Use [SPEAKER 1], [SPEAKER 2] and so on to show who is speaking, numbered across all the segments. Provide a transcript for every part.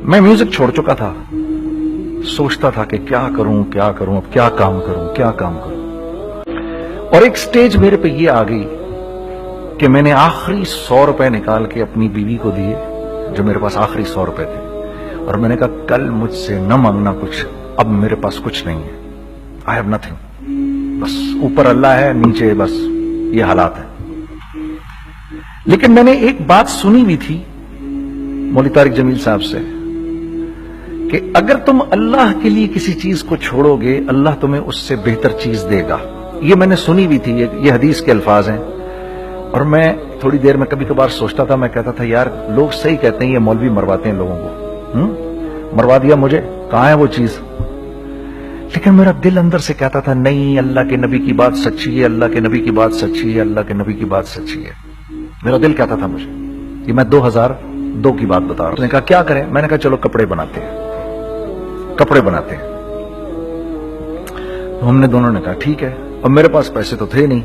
[SPEAKER 1] میں میوزک چھوڑ چکا تھا، سوچتا تھا کہ کیا کروں اب کیا کام کروں، اور ایک سٹیج میرے پہ یہ آ گئی کہ میں نے آخری 100 روپے نکال کے اپنی بیوی کو دیے، جو میرے پاس آخری 100 روپے تھے، اور میں نے کہا کل مجھ سے نہ مانگنا کچھ، اب میرے پاس کچھ نہیں ہے، I have nothing، بس اوپر اللہ ہے، نیچے بس یہ حالات ہے۔ لیکن میں نے ایک بات سنی بھی تھی مولوی طارق جمیل صاحب سے کہ اگر تم اللہ کے لیے کسی چیز کو چھوڑو گے، اللہ تمہیں اس سے بہتر چیز دے گا۔ یہ میں نے سنی بھی تھی، یہ حدیث کے الفاظ ہیں، اور میں تھوڑی دیر میں کبھی کبھار سوچتا تھا، میں کہتا تھا یار لوگ صحیح کہتے ہیں، یہ مولوی مرواتے ہیں لوگوں کو، مروا دیا مجھے، کہاں ہے وہ چیز؟ لیکن میرا دل اندر سے کہتا تھا نہیں، اللہ کے نبی کی بات سچی ہے، اللہ کے نبی کی بات سچی ہے، اللہ کے نبی کی بات سچی ہے، میرا دل کہتا تھا مجھے۔ یہ میں 2002 کی بات بتا رہا ہوں۔ اس نے کہا کیا کریں؟ میں نے کہا چلو کپڑے بناتے ہیں۔ تو ہم نے دونوں نے کہا ٹھیک ہے، اور میرے پاس پیسے تو تھے نہیں،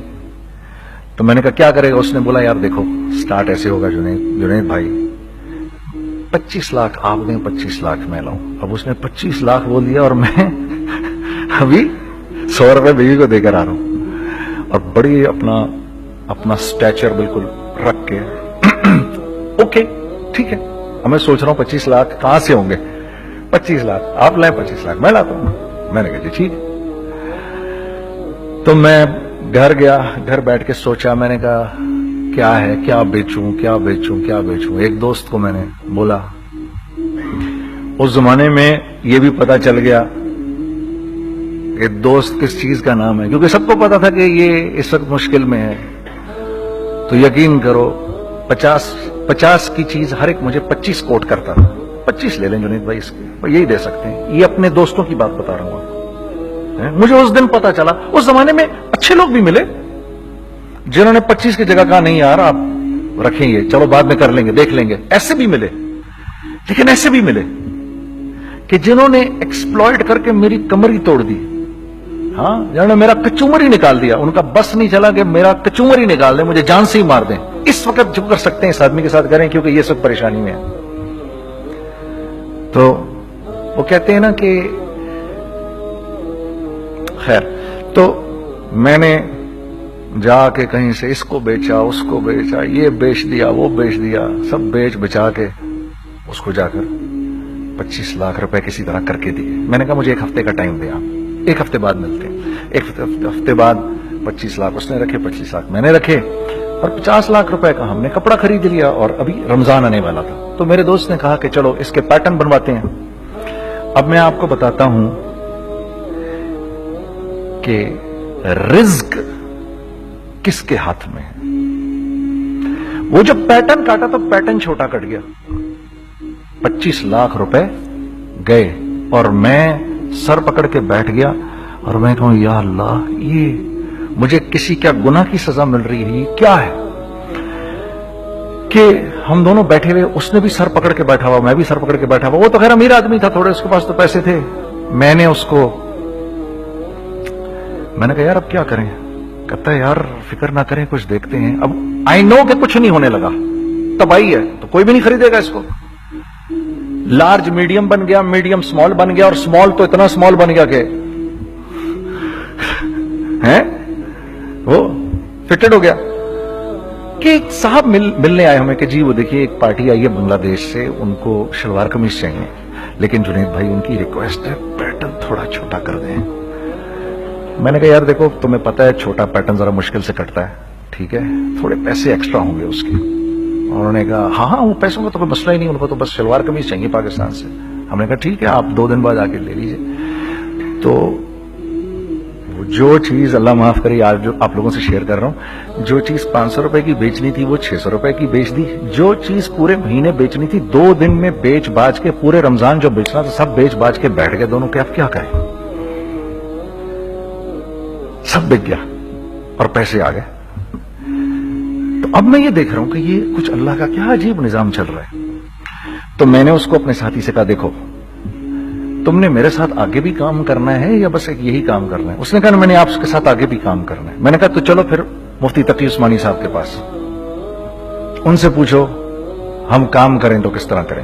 [SPEAKER 1] تو میں نے کہا کیا کرے گا؟ اس نے بولا یار دیکھو سٹارٹ ایسے ہوگا جنید بھائی، 25 لاکھ آپ دیں، 25 لاکھ میں لاؤں۔ اب اس نے 25 لاکھ بول دیا، اور میں ابھی 100 روپے بیوی کو دے کر آ رہا ہوں، اور بڑی اپنا سٹیچر بالکل رکھ کے اوکے ٹھیک ہے۔ اب میں سوچ رہا ہوں 25 لاکھ کہاں سے ہوں گے؟ 25 لاکھ آپ لائیں، 25 لاکھ میں لاتا ہوں۔ میں نے کہا جی ٹھیک ہے۔ تو میں گھر گیا، گھر بیٹھ کے سوچا، میں نے کہا کیا ہے، کیا بیچوں۔ ایک دوست کو میں نے بولا، اس زمانے میں یہ بھی پتا چل گیا کہ دوست کس چیز کا نام ہے، کیونکہ سب کو پتا تھا کہ یہ اس وقت مشکل میں ہے۔ تو یقین کرو 50 کی چیز ہر ایک مجھے 25 کوٹ کرتا تھا۔ 25 لے لیں جنید بھائی، اس کے یہی دے سکتے ہیں۔ یہ اپنے دوستوں کی بات بتا رہا ہوں آپ کو۔ مجھے اس دن پتا چلا، اس زمانے میں اچھے لوگ بھی ملے جنہوں نے 25 کی جگہ کہا نہیں یار آپ رکھیں گے، چلو بعد میں کر لیں گے، دیکھ لیں گے، ایسے بھی ملے۔ لیکن ایسے بھی ملے کہ جنہوں نے ایکسپلائٹ کر کے میری کمر ہی توڑ دی، ہاں، جنہوں نے میرا کچومر ہی نکال دیا۔ ان کا بس نہیں چلا کہ میرا کچومر ہی نکال دیں، مجھے جان سے ہی مار دیں۔ اس وقت جو کر سکتے ہیں اس آدمی کے ساتھ کریں، کیونکہ یہ سب پریشانی میں ہے۔ تو وہ کہتے ہیں نا کہ خیر، تو میں نے جا کے کہیں سے اس کو بیچا، اس کو بیچا، یہ بیچ دیا، وہ بیچ دیا، سب بیچ بچا کے اس کو جا کر 25 لاکھ روپے کسی طرح کر کے دیے۔ میں نے کہا مجھے 1 ہفتے کا ٹائم دیا، 1 ہفتے بعد ملتے ہیں۔ 1 ہفتے بعد 25 لاکھ اس نے رکھے، 25 لاکھ میں نے رکھے، اور 50 لاکھ روپے کا ہم نے کپڑا خرید لیا، اور ابھی رمضان آنے والا تھا۔ تو میرے دوست نے کہا کہ چلو اس کے پیٹرن بنواتے ہیں۔ اب میں آپ کو بتاتا ہوں کہ رزق کس کے ہاتھ میں ہے۔ وہ جب پیٹرن کاٹا تو پیٹرن چھوٹا کٹ گیا، 25 لاکھ روپے گئے، اور میں سر پکڑ کے بیٹھ گیا، اور میں کہوں یا اللہ، یہ مجھے کسی کیا گناہ کی سزا مل رہی ہے، یہ کیا ہے؟ کہ ہم دونوں بیٹھے ہوئے، اس نے بھی سر پکڑ کے بیٹھا ہوا، میں بھی سر پکڑ کے بیٹھا ہوا۔ وہ تو خیر امیر آدمی تھا تھوڑے، اس کے پاس تو پیسے تھے۔ میں نے اس کو، میں نے کہا یار اب کیا کریں؟ کہتا ہے یار فکر نہ کریں، کچھ دیکھتے ہیں۔ اب آئی نو کہ کچھ نہیں ہونے لگا، تباہی ہے، تو کوئی بھی نہیں خریدے گا اس کو۔ لارج میڈیم بن گیا، میڈیم سمال بن گیا، اور سمال تو اتنا سمال بن گیا کہ وہ فٹڈ ہو گیا۔ کہ ایک صاحب ملنے آئے ہمیں کہ جی وہ دیکھیے ایک پارٹی آئی ہے بنگلہ دیش سے، ان کو شلوار قمیص چاہیے، لیکن جنید بھائی ان کی ریکویسٹ ہے پیٹرن تھوڑا چھوٹا کر دیں۔ میں نے کہا یار دیکھو تمہیں پتا ہے چھوٹا پیٹرن ذرا مشکل سے کٹتا ہے، ٹھیک ہے، تھوڑے پیسے ایکسٹرا ہوں گے اس کے۔ انہوں نے کہا ہاں وہ پیسوں کا تو کوئی مسئلہ ہی نہیں، ان کو تو بس شلوار قمیص چاہیے پاکستان سے۔ ہم نے کہا ٹھیک ہے، آپ 2 دن بعد آ کے لے لیجیے۔ تو جو چیز اللہ معاف کرے، آج جو آپ لوگوں سے شیئر کر رہا ہوں، جو چیز 500 روپے کی بیچنی تھی وہ 600 روپے کی بیچ دی، جو چیز پورے مہینے بیچنی تھی 2 دن میں بیچ باج کے، پورے رمضان جو بیچنا تھا سب بیچ باج کے بیٹھ گئے دونوں کے۔ اب کیا کریں؟ سب بک گیا اور پیسے آ گئے۔ تو اب میں یہ دیکھ رہا ہوں کہ یہ کچھ اللہ کا کیا عجیب نظام چل رہا ہے۔ تو میں نے اس کو اپنے ساتھی سے کہا دیکھو تم نے میرے ساتھ آگے بھی کام کرنا ہے یا بس ایک یہی کام کرنا ہے؟ اس نے کہا میں نے آپ کے ساتھ آگے بھی کام کرنا ہے۔ میں نے کہا تو چلو پھر مفتی تقی عثمانی صاحب کے پاس، ان سے پوچھو ہم کام کریں تو کس طرح کریں۔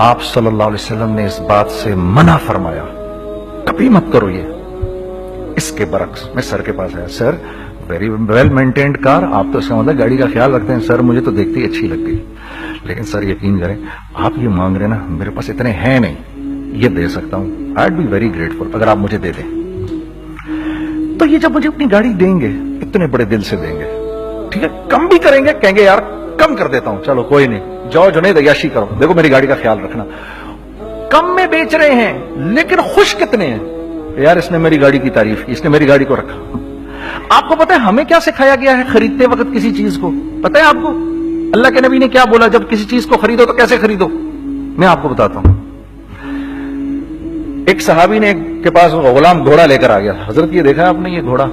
[SPEAKER 1] آپ صلی اللہ علیہ وسلم نے اس بات سے منع فرمایا, کبھی مت کرو یہ. اس کے برعکس میں سر کے پاس آیا, سر ویری ویل مینٹینڈ کار, آپ تو اس کا مطلب گاڑی کا خیال رکھتے ہیں. سر مجھے تو دیکھتی اچھی لگتی, لیکن سر یقین کریں آپ یہ مانگ رہے نا, میرے پاس اتنے ہیں نہیں, یہ دے سکتا ہوں. آئی بی ویری گریٹفل اگر آپ مجھے دے دیں. تو یہ جب مجھے اپنی گاڑی دیں گے اتنے بڑے دل سے دیں گے, ٹھیک ہے, کم بھی کریں گے, کہیں گے یار کم کر دیتا ہوں, چلو کوئی نہیں, جاؤ جنید عیاشی کرو, دیکھو میری گاڑی کا خیال رکھنا. کم میں بیچ رہے ہیں لیکن خوش کتنے ہیں, یار اس نے میری گاڑی کی تعریف کی, اس نے میری گاڑی کو رکھا. آپ کو پتا ہے ہمیں کیا سکھایا گیا ہے خریدتے وقت کسی چیز کو؟ پتا ہے آپ کو اللہ کے نبی نے کیا بولا جب کسی چیز کو خریدو تو کیسے خریدو؟ میں آپ کو بتاتا ہوں. ایک صحابی نے کے پاس غلام گھوڑا لے کر آ گیا. حضرت یہ دیکھا آپ نے, یہ گھوڑا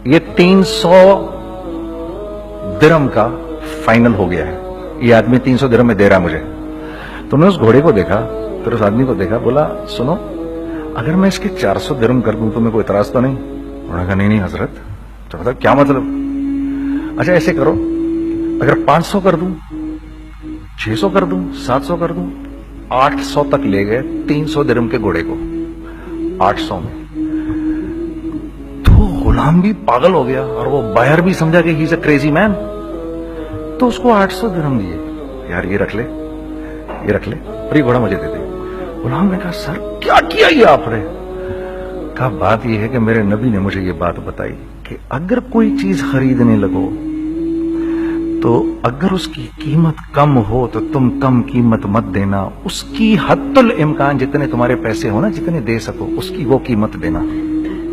[SPEAKER 1] یہ 300 درہم کا فائنل ہو گیا ہے, یہ آدمی 300 درہم میں دے رہا مجھے. تو نے اس گھوڑے کو دیکھا, پھر اس آدمی کو دیکھا, بولا سنو اگر میں اس کے 400 درہم کر دوں تو میں کوئی اعتراض تو نہیں؟ انہوں نے کہا نہیں حضرت. تو مطلب کیا مطلب؟ اچھا ایسے کرو, اگر 500 کر دوں, 600 کر دوں, 700 کر دوں. 800 تک لے گئے 300 درہم کے گھوڑے کو, 800 میں. تو غلام بھی پاگل ہو گیا اور وہ بائر بھی سمجھا کہ ہی از اے کریزی مین. تو اس کو 800 درہم دیے, یار یہ رکھ لے, یہ رکھ لے, اور یہ گھوڑا مجھے دے دے. غلام نے کہا سر کیا کیا یہ آپ نے؟ کہا بات یہ ہے کہ میرے نبی نے مجھے یہ بات بتائی کہ اگر کوئی چیز خریدنے لگو تو اگر اس کی قیمت کم ہو تو تم کم قیمت مت دینا, اس کی حد الامکان جتنے تمہارے پیسے ہو نا, جتنے دے سکو اس کی وہ قیمت دینا.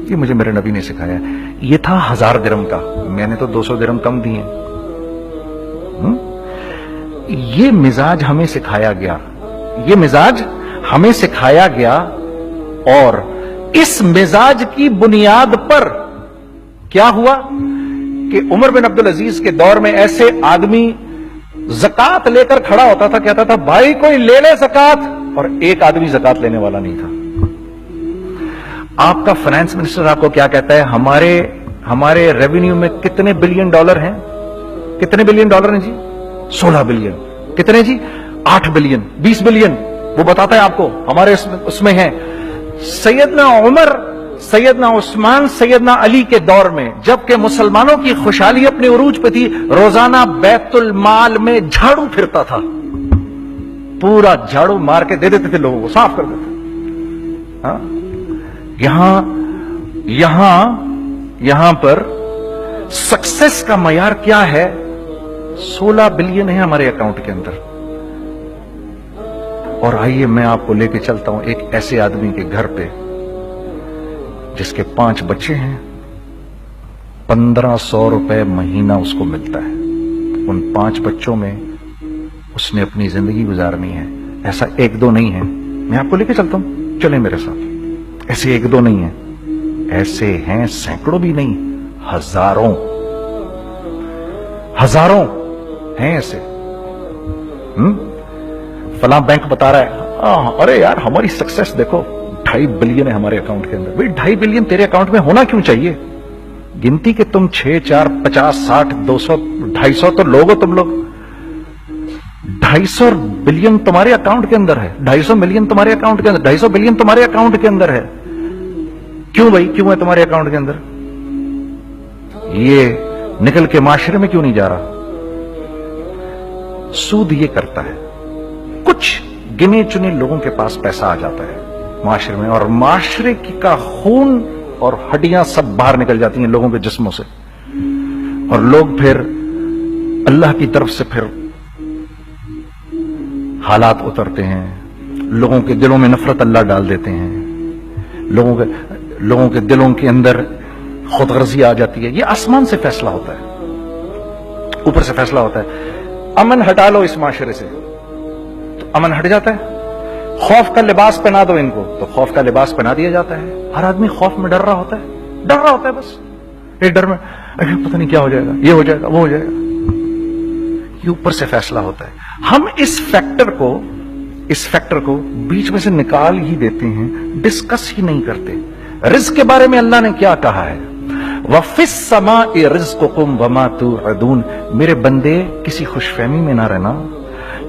[SPEAKER 1] یہ مجھے میرے نبی نے سکھایا. یہ تھا 1000 درہم کا, میں نے تو 200 درہم کم دیے. یہ مزاج ہمیں سکھایا گیا, یہ مزاج ہمیں سکھایا گیا, اور اس مزاج کی بنیاد پر کیا ہوا کہ عمر بن عبدالعزیز کے دور میں ایسے آدمی زکات لے کر کھڑا ہوتا تھا, کہتا تھا بھائی کوئی لے لے زکات, اور ایک آدمی زکات لینے والا نہیں تھا. آپ کا فائنانس منسٹر آپ کو کیا کہتا ہے, ہمارے ریونیو میں کتنے بلین ڈالر ہیں؟ کتنے بلین ڈالر ہیں جی؟ 16 بلین. کتنے جی؟ 8 بلین, 20 بلین. وہ بتاتا ہے آپ کو ہمارے اس میں ہیں. سیدنا عمر, سیدنا عثمان, سیدنا علی کے دور میں جبکہ مسلمانوں کی خوشحالی اپنے عروج پہ تھی, روزانہ بیت المال میں جھاڑو پھرتا تھا, پورا جھاڑو مار کے دے دیتے تھے لوگوں کو, صاف کر دیتے. ہاں یہاں پر سکسیس کا معیار کیا ہے؟ 16 بلین ہے ہمارے اکاؤنٹ کے اندر. اور آئیے میں آپ کو لے کے چلتا ہوں ایک ایسے آدمی کے گھر پہ جس کے 5 بچے ہیں, 1500 روپے مہینہ اس کو ملتا ہے. ان 5 بچوں میں اس نے اپنی زندگی گزارنی ہے. ایسا 1-2 نہیں ہے, میں آپ کو لے کے چلتا ہوں, چلیں میرے ساتھ. ایسے 1-2 نہیں ہیں, ایسے ہیں سینکڑوں بھی نہیں, ہزاروں ہیں ایسے. فلاں بینک بتا رہا ہے ارے یار ہماری سکسیس دیکھو 2.5 بلین ہے ہمارے اکاؤنٹ کے اندر. بھائی 2.5 بلین تیرے اکاؤنٹ میں ہونا کیوں چاہیے؟ گنتی کہ تم 6, 4, 50, 60, 200, 250 تو لوگ ہو تم لوگ. 250 بلین تمہارے اکاؤنٹ کے اندر ہے, 250 ملین تمہارے اکاؤنٹ کے اندر, 250 بلین تمہارے اکاؤنٹ کے اندر ہے. کیوں بھائی, کیوں ہے تمہارے اکاؤنٹ کے اندر؟ یہ نکل کے معاشرے میں کیوں نہیں جا رہا؟ سود یہ کرتا ہے, کچھ گنے چنے لوگوں کے پاس پیسہ آ جاتا ہے معاشرے میں, اور معاشرے کا خون اور ہڈیاں سب باہر نکل جاتی ہیں لوگوں کے جسموں سے, اور لوگ پھر اللہ کی طرف سے پھر حالات اترتے ہیں, لوگوں کے دلوں میں نفرت اللہ ڈال دیتے ہیں, لوگوں کے دلوں کے اندر خود غرضی آ جاتی ہے. یہ آسمان سے فیصلہ ہوتا ہے, اوپر سے فیصلہ ہوتا ہے. امن ہٹا لو اس معاشرے سے تو امن ہٹ جاتا ہے. خوف کا لباس پہنا دو ان کو تو خوف کا لباس پہنا دیا جاتا ہے. ہر آدمی خوف میں ڈر رہا ہوتا ہے بس. ایک ڈر میں پتہ نہیں کیا ہو جائے گا, یہ ہو جائے گا, وہ ہو جائے گا. یہ اوپر سے فیصلہ ہوتا ہے. ہم اس فیکٹر کو بیچ میں سے نکال ہی دیتے ہیں, ڈسکس ہی نہیں کرتے. رزق کے بارے میں اللہ نے کیا کہا ہے؟ وَفِي السَّمَاءِ رِزْقُكُمْ وَمَا تُوعَدُونَ. میرے بندے کسی خوش فہمی میں نہ رہنا,